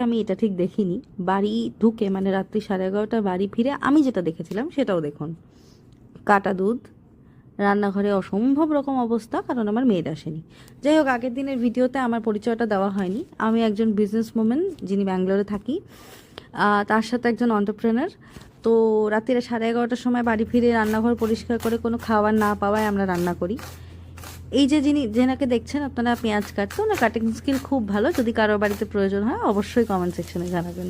আমি এটা ঠিক দেখিনি। বাড়ি ঢুকে মানে রাত্রি 11:30 বাড়ি ফিরে আমি যেটা দেখেছিলাম সেটাও দেখুন। কাটা দুধ, রান্নাঘরে অসম্ভব রকম অবস্থা, কারণ আমার মেয়ের আসেনি। যাই হোক, আগের দিনের ভিডিওতে আমার পরিচয়টা দেওয়া হয়নি। আমি একজন বিজনেস ওম্যান যিনি ব্যাঙ্গালোরে থাকি, তার সাথে একজন এন্টারপ্রেনার। তো রাত্রিরে 11:30টার সময় বাড়ি ফিরে রান্নাঘর পরিষ্কার করে কোনো খাবার না পাওয়ায় আমরা রান্না করি। এই যে যেনাকে দেখছেন আপনারা পেঁয়াজ কাটতে, ওনার কাটিং স্কিল খুব ভালো। যদি কারোর বাড়িতে প্রয়োজন হয় অবশ্যই কমেন্ট সেকশনে জানাবেন।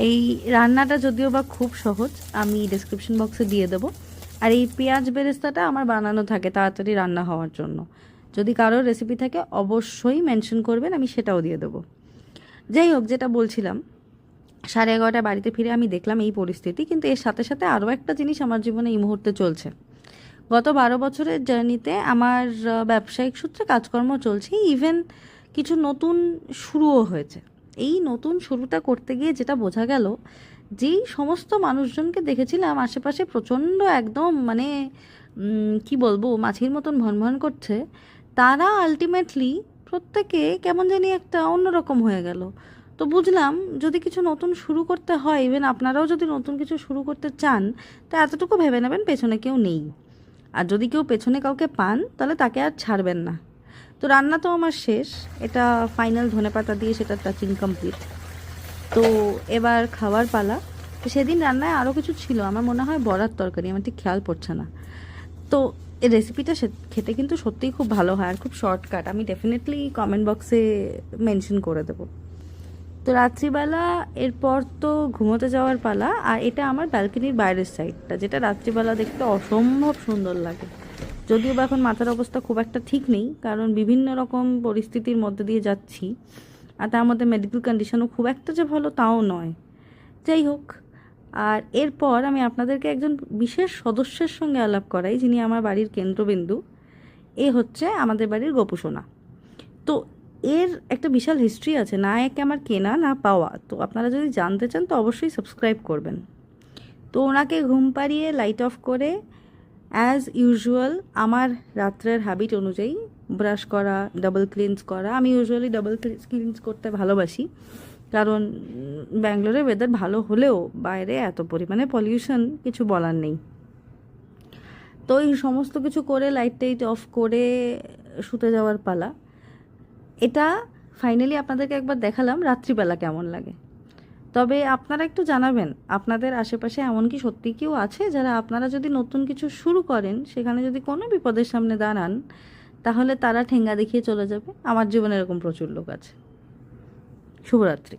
এই রান্নাটা যদিও বা খুব সহজ, আমি ডেসক্রিপশন বক্সে দিয়ে দেবো। আর এই পেঁয়াজ বেরেস্তাটা আমার বানানো থাকে তাড়াতাড়ি রান্না হওয়ার জন্য। যদি কারোর রেসিপি থাকে অবশ্যই মেনশন করবেন, আমি সেটাও দিয়ে দেবো। যাই হোক, যেটা বলছিলাম, 11:30টায় বাড়িতে ফিরে আমি দেখলাম এই পরিস্থিতি। কিন্তু এর সাথে সাথে আরও একটা জিনিস আমার জীবনে এই মুহূর্তে চলছে। গত 12 বছরের জার্নিতে আমার ব্যবসায়িক সূত্রে কাজকর্ম চলছে, ইভেন কিছু নতুন শুরুও হয়েছে। এই নতুন শুরুটা করতে গিয়ে যেটা বোঝা গেল, যেই সমস্ত মানুষজনকে দেখেছিলাম আশেপাশে প্রচণ্ড একদম মানে কি বলবো, মাছির মতন ভনভন করছে, তারা আলটিমেটলি প্রত্যেকে কেমন জানি একটা অন্যরকম হয়ে গেল। তো বুঝলাম, যদি কিছু নতুন শুরু করতে হয়, ইভেন আপনারাও যদি নতুন কিছু শুরু করতে চান, তো এতটুকু ভেবে নেবেন পেছনে কেউ নেই। আর যদি কেউ পেছনে কাউকে পান তাহলে তাকে আর ছাড়বেন না। তো রান্না তো আমার শেষ, এটা ফাইনাল ধনেপাতা দিয়ে সেটা টাচিং কমপ্লিট। তো এবার খাওয়ার পালা। তো সেদিন রান্নায় আরও কিছু ছিল, আমার মনে হয় বড়ার তরকারি, আমার ঠিক খেয়াল পড়ছে না। তো এই রেসিপিটা খেতে কিন্তু সত্যিই খুব ভালো হয় আর খুব শর্টকাট, আমি ডেফিনেটলি কমেন্ট বক্সে মেনশন করে দেবো। তো রাত্রিবেলা এরপর তো ঘুমোতে যাওয়ার পালা। আর এটা আমার ব্যালকনির বাইরের সাইডটা, যেটা রাত্রিবেলা দেখতে অসম্ভব সুন্দর লাগে। যদিও বা এখন মাথার অবস্থা খুব একটা ঠিক নেই, কারণ বিভিন্ন রকম পরিস্থিতির মধ্যে দিয়ে যাচ্ছি, আর তার মধ্যে মেডিকেল কন্ডিশনও খুব একটা যে ভালো তাও নয়। যাই হোক, আর এরপর আমি আপনাদেরকে একজন বিশেষ সদস্যের সঙ্গে আলাপ করাই, যিনি আমার বাড়ির কেন্দ্রবিন্দু। এ হচ্ছে আমাদের বাড়ির গোপুসোনা। তো এর একটা বিশাল হিস্ট্রি আছে, না একে আমার কেনা না পাওয়া। তো আপনারা যদি জানতে চান তো অবশ্যই সাবস্ক্রাইব করবেন। তো ওনাকে ঘুম পাড়িয়ে লাইট অফ করে অ্যাজ ইউজুয়াল আমার রাত্রের হ্যাবিট অনুযায়ী ব্রাশ করা, ডাবল ক্লিনস করা। আমি ইউজুয়ালি ডাবল ক্লিনস করতে ভালোবাসি, কারণ ব্যাঙ্গালোরে ওয়েদার ভালো হলেও বাইরে এত পরিমাণে পলিউশন কিছু বলার নেই। তো এই সমস্ত কিছু করে লাইট টাইট অফ করে শুতে যাওয়ার পালা। এটা ফাইনালি আপনাদেরকে একবার দেখালাম রাত্রিবেলা কেমন লাগে। তবে আপনারা একটু জানাবেন, আপনাদের আশেপাশে এমন কি সত্যি কেউ আছে যারা, আপনারা যদি নতুন কিছু শুরু করেন সেখানে যদি কোনো বিপদের সামনে দাঁড়ান, তাহলে তারা ঠেঙ্গা দেখিয়ে চলে যাবে? আমার জীবনে এরকম প্রচুর লোক আছে। শুভরাত্রি।